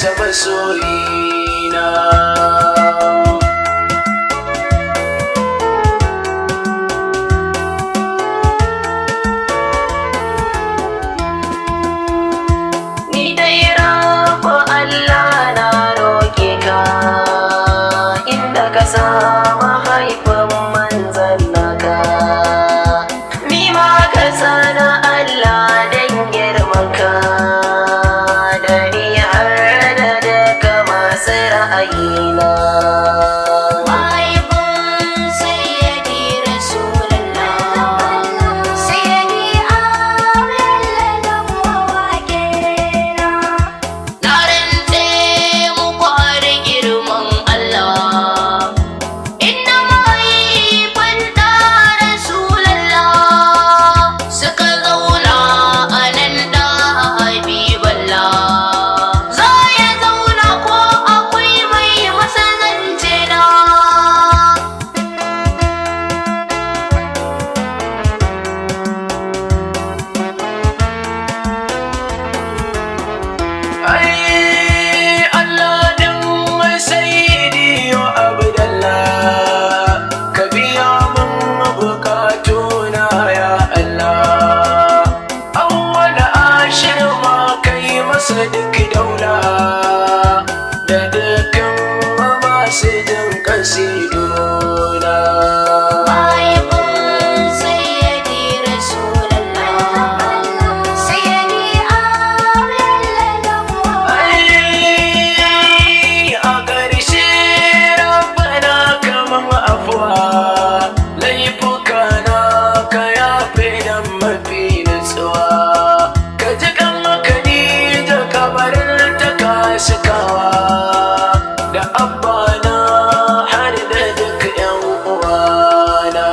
isa masoyina. Ni dai rabu Allah na roƙe ka, inda ka sama haifin manzan naka, ni ma ka sana Allah don girman ka, da ni har da daga masu ra'ayina. Duk daula da dukkan masu jin kasiduna. Mahaifin sayyadi Rasulallah, sayyadi Ai, a ƙarshe rabbana kaman afuwa, laifuka na ka yafe dan mafi nutsuwa, ka ji kan cikawa da abbana har da duk yan uwana.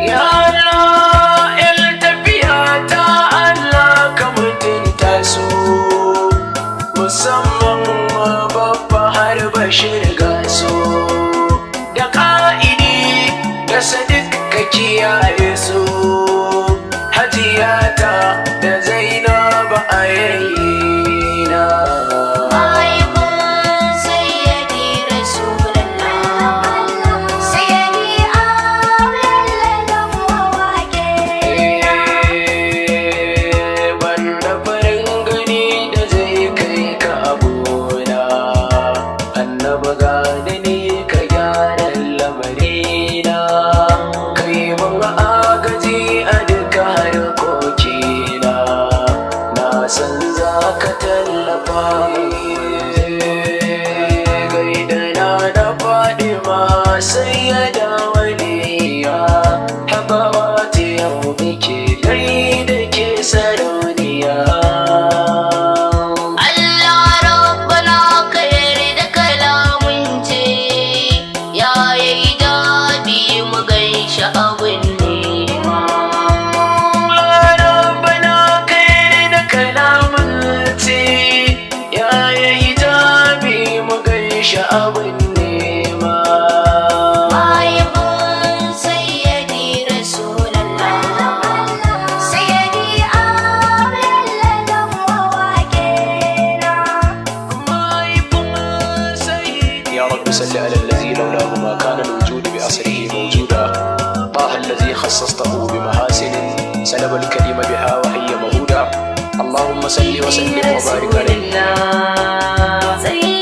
Ya Allah, il tafiya ta Allah ka mutunta su, musamman babba har Bashir ga su, da ka'idi da Sadiq ka kiyaye su, Hajiyata da Zainab a yayyina. mahaifin sayyadi Rasulallah, sayyadi Wanda farin gani da zai kai ka abuna, annaba gani ne ka gyara lamarina, kai mun agaji a duka harkokina, na san za ka tallafa. Gaida na da faɗi ma sai ya da waliya, haɓawa ta yau muke gaida ke sarauniya. Allah rabbana ka yarda kalamun ce, ya yi daɗi mu gaishe abin nema. Rabbana kai da kalamun ce, ya yi hijabi mu gaishe abin nema. Mahaifin sayyadi Rasulallah, sayyadi يا رب صل على الذي لولاه ما كان الوجود بأصله موجودا، طه الذي خصصته بمحاسن سلب الكريم بها وهي مهودا، اللهم صل وسلم وبارك عليه.